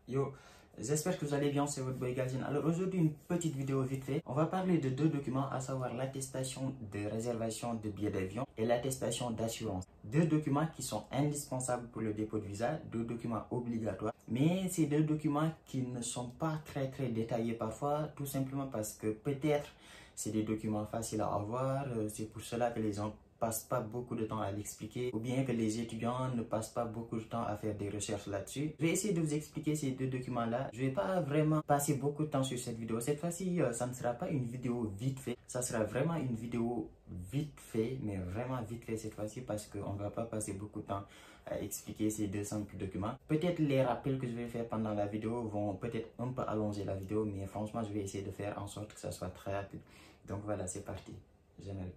Yo, j'espère que vous allez bien, c'est votre boy Galzin. Alors aujourd'hui, une petite vidéo vite fait. On va parler de deux documents, à savoir l'attestation de réservation de billets d'avion et l'attestation d'assurance. Deux documents qui sont indispensables pour le dépôt de visa, deux documents obligatoires. Mais ces deux documents qui ne sont pas très détaillés parfois, tout simplement parce que peut-être c'est des documents faciles à avoir, c'est pour cela que les gens passent pas beaucoup de temps à l'expliquer, ou bien que les étudiants ne passent pas beaucoup de temps à faire des recherches là-dessus. Je vais essayer de vous expliquer ces deux documents-là. Je vais pas vraiment passer beaucoup de temps sur cette vidéo. Cette fois-ci, ça ne sera pas une vidéo vite fait. Ça sera vraiment une vidéo vite fait, mais vraiment vite fait cette fois-ci parce qu'on ne va pas passer beaucoup de temps à expliquer ces deux simples documents. Peut-être les rappels que je vais faire pendant la vidéo vont peut-être un peu allonger la vidéo, mais franchement, je vais essayer de faire en sorte que ça soit très rapide. Donc voilà, c'est parti. Générique.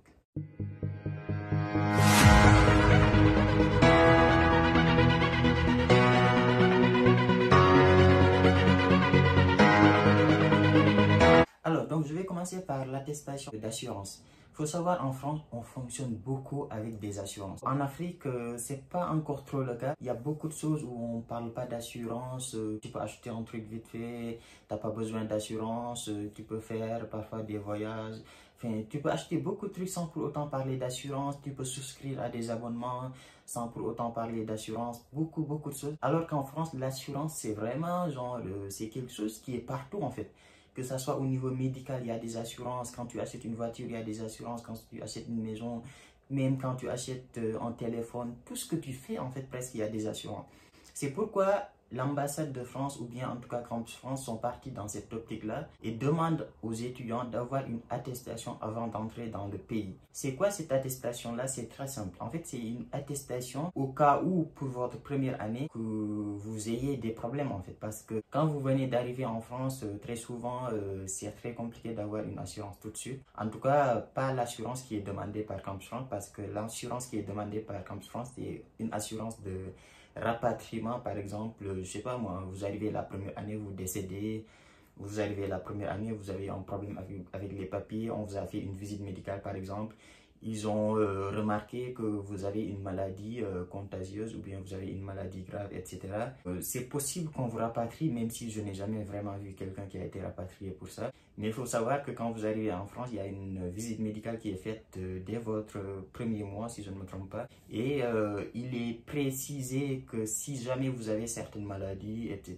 Alors, donc je vais commencer par l'attestation d'assurance. Il faut savoir, en France, on fonctionne beaucoup avec des assurances. En Afrique, c'est pas encore trop le cas. Il y a beaucoup de choses où on parle pas d'assurance. Tu peux acheter un truc vite fait, t'as pas besoin d'assurance. Tu peux faire parfois des voyages. Enfin, tu peux acheter beaucoup de trucs sans pour autant parler d'assurance. Tu peux souscrire à des abonnements sans pour autant parler d'assurance. Beaucoup de choses. Alors qu'en France, l'assurance, c'est vraiment genre, c'est quelque chose qui est partout en fait. Que ça soit au niveau médical, il y a des assurances. Quand tu achètes une voiture, il y a des assurances. Quand tu achètes une maison, même quand tu achètes un téléphone, tout ce que tu fais, en fait, presque, il y a des assurances. C'est pourquoi l'ambassade de France, ou bien en tout cas Campus France, sont partis dans cette optique-là et demandent aux étudiants d'avoir une attestation avant d'entrer dans le pays. C'est quoi cette attestation-là? C'est très simple. En fait, c'est une attestation au cas où, pour votre première année, que vous ayez des problèmes, en fait. Parce que quand vous venez d'arriver en France, très souvent, c'est très compliqué d'avoir une assurance tout de suite. En tout cas, pas l'assurance qui est demandée par Campus France, parce que l'assurance qui est demandée par Campus France, c'est une assurance de rapatriement, par exemple. Je sais pas moi, vous arrivez la première année, vous décédez, vous arrivez la première année, vous avez un problème avec les papiers, on vous a fait une visite médicale par exemple, ils ont remarqué que vous avez une maladie contagieuse ou bien vous avez une maladie grave, etc. C'est possible qu'on vous rapatrie, même si je n'ai jamais vraiment vu quelqu'un qui a été rapatrié pour ça. Mais il faut savoir que quand vous arrivez en France, il y a une visite médicale qui est faite dès votre premier mois, si je ne me trompe pas. Et il est précisé que si jamais vous avez certaines maladies, etc.,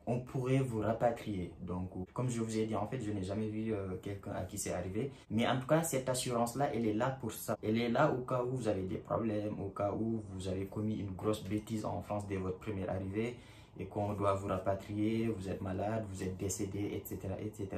on pourrait vous rapatrier. Donc, comme je vous ai dit, en fait, je n'ai jamais vu quelqu'un à qui c'est arrivé. Mais en tout cas, cette assurance-là, elle est là pour ça. Elle est là au cas où vous avez des problèmes, au cas où vous avez commis une grosse bêtise en France dès votre première arrivée et qu'on doit vous rapatrier, vous êtes malade, vous êtes décédé, etc.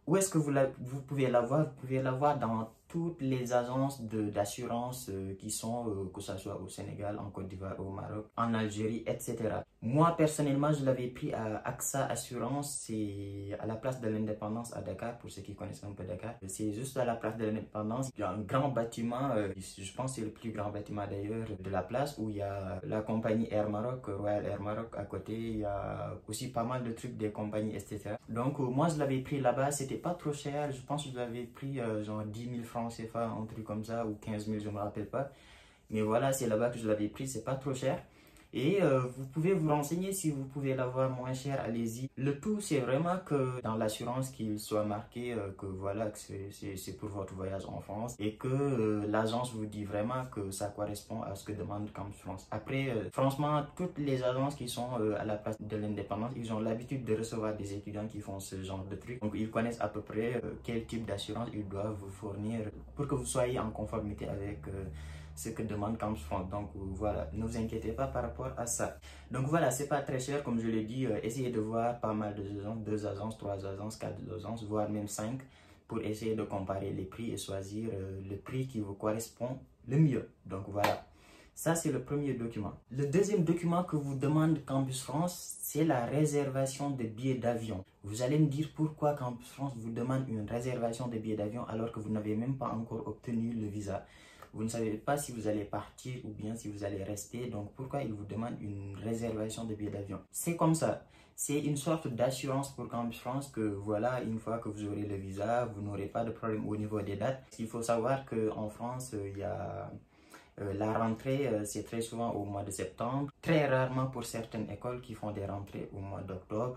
Où est-ce que vous pouvez l'avoir? Vous pouvez l'avoir dans toutes les agences d'assurance qui sont, que ce soit au Sénégal, en Côte d'Ivoire, au Maroc, en Algérie, etc. Moi, personnellement, je l'avais pris à AXA Assurance, c'est à la place de l'Indépendance à Dakar, pour ceux qui connaissent un peu Dakar. C'est juste à la place de l'Indépendance. Il y a un grand bâtiment, je pense que c'est le plus grand bâtiment d'ailleurs de la place, où il y a la compagnie Air Maroc, Royal Air Maroc à côté. Il y a aussi pas mal de trucs des compagnies, etc. Donc, moi, je l'avais pris là-bas, c'était pas trop cher. Je pense que je l'avais pris genre 10 000 francs CFA, un truc comme ça, ou 15 000, je me rappelle pas. Mais voilà, c'est là-bas que je l'avais pris, c'est pas trop cher. Et vous pouvez vous renseigner si vous pouvez l'avoir moins cher, allez-y. Le tout, c'est vraiment que dans l'assurance, qu'il soit marqué que voilà, que c'est pour votre voyage en France et que l'agence vous dit vraiment que ça correspond à ce que demande Campus France. Après, franchement, toutes les agences qui sont à la place de l'indépendance, ils ont l'habitude de recevoir des étudiants qui font ce genre de trucs. Donc, ils connaissent à peu près quel type d'assurance ils doivent vous fournir pour que vous soyez en conformité avec ce que demande Campus France. Donc voilà, ne vous inquiétez pas par rapport à ça. Donc voilà, c'est pas très cher comme je l'ai dit. Essayez de voir pas mal de 2 agences, 3 agences, 4 agences, voire même 5 pour essayer de comparer les prix et choisir le prix qui vous correspond le mieux. Donc voilà, ça c'est le premier document. Le deuxième document que vous demande Campus France, c'est la réservation de billets d'avion. Vous allez me dire pourquoi Campus France vous demande une réservation de billets d'avion alors que vous n'avez même pas encore obtenu le visa. Vous ne savez pas si vous allez partir ou bien si vous allez rester. Donc, pourquoi ils vous demandent une réservation de billets d'avion? C'est comme ça. C'est une sorte d'assurance pour Campus France que voilà, une fois que vous aurez le visa, vous n'aurez pas de problème au niveau des dates. Il faut savoir qu'en France, il y a La rentrée, c'est très souvent au mois de septembre. Très rarement pour certaines écoles qui font des rentrées au mois d'octobre.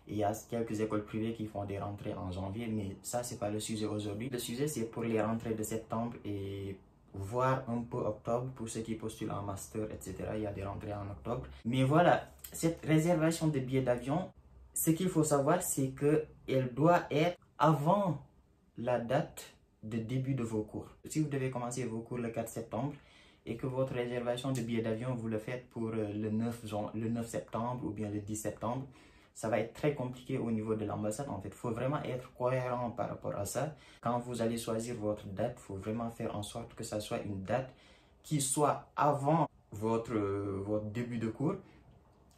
Il y a quelques écoles privées qui font des rentrées en janvier, mais ça, c'est pas le sujet aujourd'hui. Le sujet, c'est pour les rentrées de septembre et voire un peu octobre pour ceux qui postulent en master, etc. Il y a des rentrées en octobre. Mais voilà, cette réservation de billets d'avion, ce qu'il faut savoir, c'est qu'elle doit être avant la date de début de vos cours. Si vous devez commencer vos cours le 4 septembre et que votre réservation de billets d'avion, vous le faites pour le 9 septembre ou bien le 10 septembre, ça va être très compliqué au niveau de l'ambassade. En fait, il faut vraiment être cohérent par rapport à ça. Quand vous allez choisir votre date, il faut vraiment faire en sorte que ça soit une date qui soit avant votre début de cours,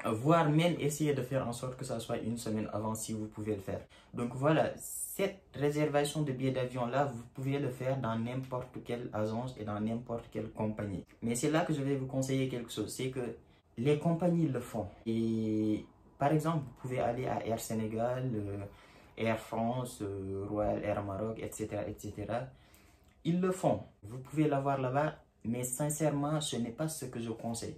voire même essayer de faire en sorte que ça soit une semaine avant si vous pouvez le faire. Donc voilà, cette réservation de billets d'avion là, vous pouvez le faire dans n'importe quelle agence et dans n'importe quelle compagnie. Mais c'est là que je vais vous conseiller quelque chose, c'est que les compagnies le font. Et par exemple, vous pouvez aller à Air Sénégal, Air France, Royal Air Maroc, etc., etc. Ils le font. Vous pouvez l'avoir là-bas, mais sincèrement, ce n'est pas ce que je conseille.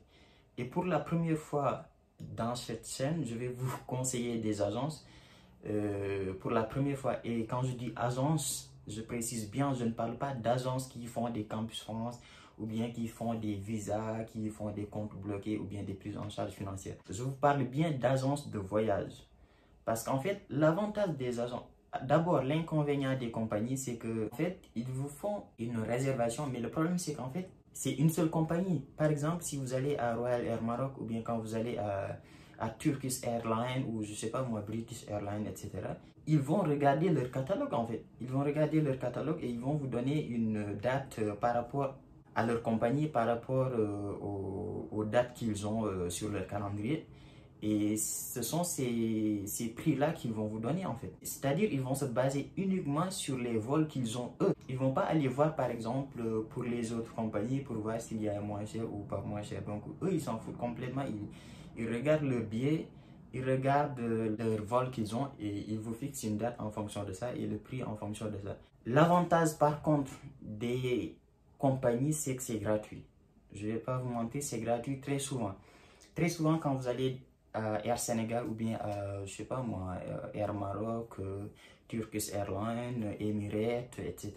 Et pour la première fois dans cette chaîne, je vais vous conseiller des agences. Pour la première fois, et quand je dis agence, je précise bien, je ne parle pas d'agences qui font des campus France ou bien qui font des visas, qui font des comptes bloqués ou bien des prises en charge financières. Je vous parle bien d'agences de voyage. Parce qu'en fait, l'avantage des agents, d'abord l'inconvénient des compagnies, c'est que en fait, ils vous font une réservation, mais le problème c'est qu'en fait, c'est une seule compagnie. Par exemple, si vous allez à Royal Air Maroc ou bien quand vous allez à Turkish Airlines ou je sais pas moi, British Airlines, etc. Ils vont regarder leur catalogue en fait. Ils vont regarder leur catalogue et ils vont vous donner une date par rapport à leur compagnie, par rapport aux dates qu'ils ont sur leur calendrier. Et ce sont ces prix-là qu'ils vont vous donner en fait. C'est-à-dire ils vont se baser uniquement sur les vols qu'ils ont eux. Ils ne vont pas aller voir par exemple pour les autres compagnies pour voir s'il y a moins cher ou pas moins cher. Donc eux ils s'en foutent complètement. Ils regardent leur billet, ils regardent leur vol qu'ils ont et ils vous fixent une date en fonction de ça et le prix en fonction de ça. L'avantage par contre des compagnies, c'est que c'est gratuit. Je ne vais pas vous mentir, c'est gratuit très souvent. Très souvent quand vous allez à Air Sénégal ou bien à, je sais pas moi, Air Maroc, Turkish Airlines, Emirates, etc.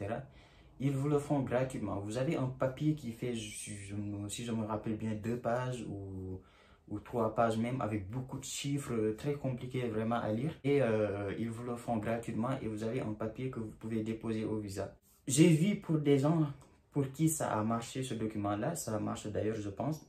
Ils vous le font gratuitement. Vous avez un papier qui fait, si je me rappelle bien, 2 pages ou 3 pages même, avec beaucoup de chiffres très compliqués vraiment à lire. Et ils vous le font gratuitement et vous avez un papier que vous pouvez déposer au visa. J'ai vu pour des gens pour qui ça a marché ce document-là, ça marche d'ailleurs je pense.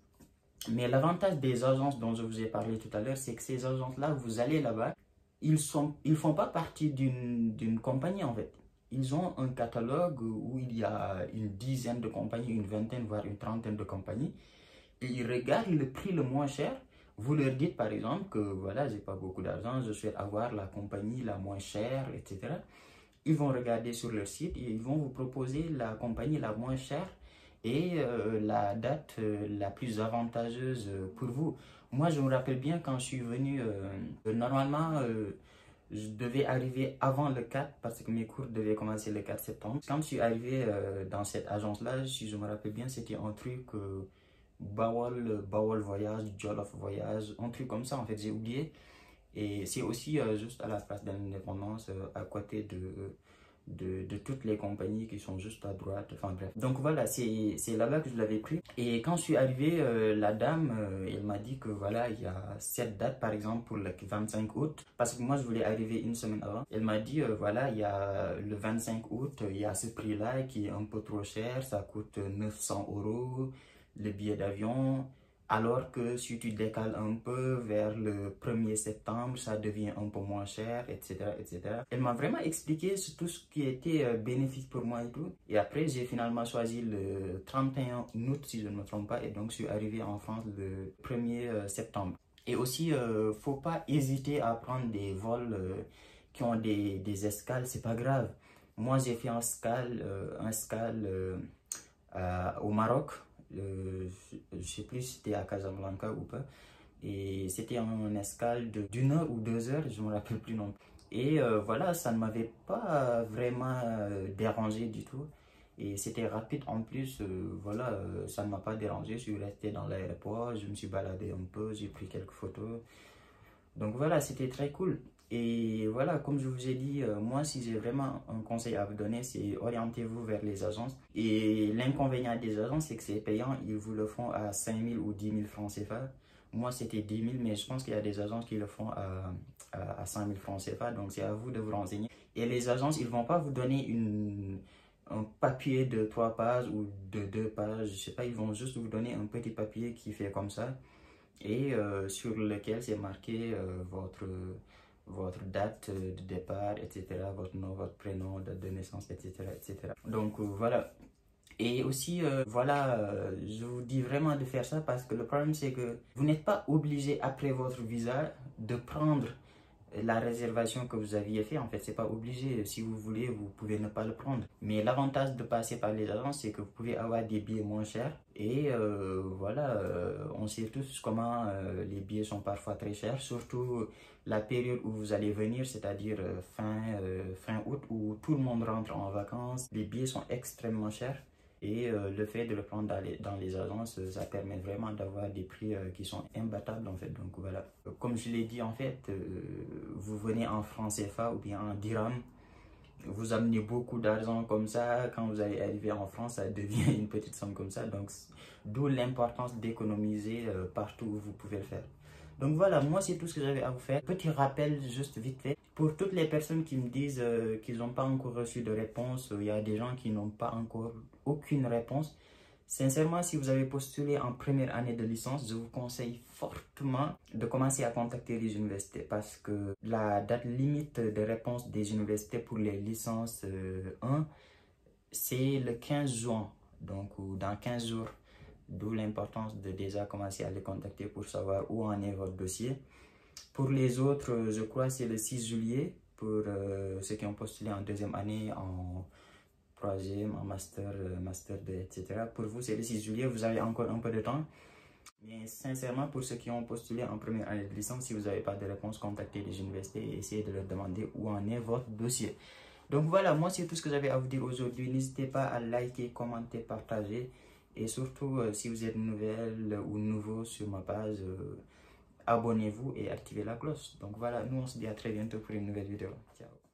Mais l'avantage des agences dont je vous ai parlé tout à l'heure, c'est que ces agences-là, vous allez là-bas, ils font pas partie d'une compagnie en fait. Ils ont un catalogue où il y a une dizaine de compagnies, une vingtaine, voire une trentaine de compagnies. Et ils regardent le prix le moins cher. Vous leur dites par exemple que voilà, j'ai pas beaucoup d'argent, je souhaite avoir la compagnie la moins chère, etc. Ils vont regarder sur leur site et ils vont vous proposer la compagnie la moins chère et la date la plus avantageuse pour vous. Moi, je me rappelle bien quand je suis venu, normalement, je devais arriver avant le 4 parce que mes cours devaient commencer le 4 septembre. Quand je suis arrivé dans cette agence-là, si je me rappelle bien, c'était un truc Bawal Voyage, Jollof Voyage, un truc comme ça en fait, j'ai oublié. Et c'est aussi juste à la place de l'indépendance, à côté de toutes les compagnies qui sont juste à droite, enfin bref. Donc voilà, c'est là-bas que je l'avais pris. Et quand je suis arrivé, la dame, elle m'a dit que voilà, il y a cette date par exemple pour le 25 août, parce que moi je voulais arriver une semaine avant. Elle m'a dit, voilà, il y a le 25 août, il y a ce prix-là qui est un peu trop cher, ça coûte 900 € le billet d'avion. Alors que si tu décales un peu vers le 1er septembre, ça devient un peu moins cher, etc., etc. Elle m'a vraiment expliqué tout ce qui était bénéfique pour moi et tout. Et après, j'ai finalement choisi le 31 août, si je ne me trompe pas. Et donc, je suis arrivé en France le 1er septembre. Et aussi, faut pas hésiter à prendre des vols qui ont des escales, c'est pas grave. Moi, j'ai fait un escale au Maroc. Je sais plus si c'était à Casablanca ou pas, et c'était en escale d'une heure ou 2 heures, je me rappelle plus non plus. Et voilà, ça ne m'avait pas vraiment dérangé du tout. Et c'était rapide en plus, voilà, ça ne m'a pas dérangé. Je suis resté dans l'aéroport, je me suis baladé un peu, j'ai pris quelques photos. Donc voilà, c'était très cool. Et voilà, comme je vous ai dit, moi, si j'ai vraiment un conseil à vous donner, c'est orientez-vous vers les agences. Et l'inconvénient des agences, c'est que c'est payant. Ils vous le font à 5 000 ou 10 000 francs CFA. Moi, c'était 10 000, mais je pense qu'il y a des agences qui le font à 5 000 francs CFA. Donc, c'est à vous de vous renseigner. Et les agences, ils ne vont pas vous donner un papier de 3 pages ou de 2 pages. Je sais pas, ils vont juste vous donner un petit papier qui fait comme ça et sur lequel c'est marqué votre date de départ, etc., votre nom, votre prénom, date de naissance, etc., etc. Donc voilà. Et aussi, voilà, je vous dis vraiment de faire ça parce que le problème c'est que vous n'êtes pas obligé après votre visa de prendre la réservation que vous aviez fait. En fait, c'est pas obligé. Si vous voulez, vous pouvez ne pas le prendre. Mais l'avantage de passer par les agences, c'est que vous pouvez avoir des billets moins chers. Et voilà, on sait tous comment les billets sont parfois très chers, surtout la période où vous allez venir, c'est-à-dire fin août, où tout le monde rentre en vacances. Les billets sont extrêmement chers. Et le fait de le prendre dans les agences, ça permet vraiment d'avoir des prix qui sont imbattables en fait. Donc voilà, comme je l'ai dit en fait, vous venez en francs CFA ou bien en dirham, vous amenez beaucoup d'argent comme ça, quand vous allez arriver en France, ça devient une petite somme comme ça. Donc d'où l'importance d'économiser partout où vous pouvez le faire. Donc voilà, moi c'est tout ce que j'avais à vous faire. Petit rappel juste vite fait. Pour toutes les personnes qui me disent qu'ils n'ont pas encore reçu de réponse, il y a des gens qui n'ont pas encore aucune réponse. Sincèrement, si vous avez postulé en première année de licence, je vous conseille fortement de commencer à contacter les universités parce que la date limite de réponse des universités pour les licences 1, c'est le 15 juin, donc dans 15 jours. D'où l'importance de déjà commencer à les contacter pour savoir où en est votre dossier. Pour les autres, je crois que c'est le 6 juillet pour ceux qui ont postulé en deuxième année, en troisième, en master, master 2, etc. Pour vous, c'est le 6 juillet, vous avez encore un peu de temps. Mais sincèrement, pour ceux qui ont postulé en première année de licence, si vous n'avez pas de réponse, contactez les universités et essayez de leur demander où en est votre dossier. Donc voilà, moi c'est tout ce que j'avais à vous dire aujourd'hui. N'hésitez pas à liker, commenter, partager. Et surtout, si vous êtes nouvelle ou nouveau sur ma page, abonnez-vous et activez la cloche. Donc voilà, nous on se dit à très bientôt pour une nouvelle vidéo. Ciao.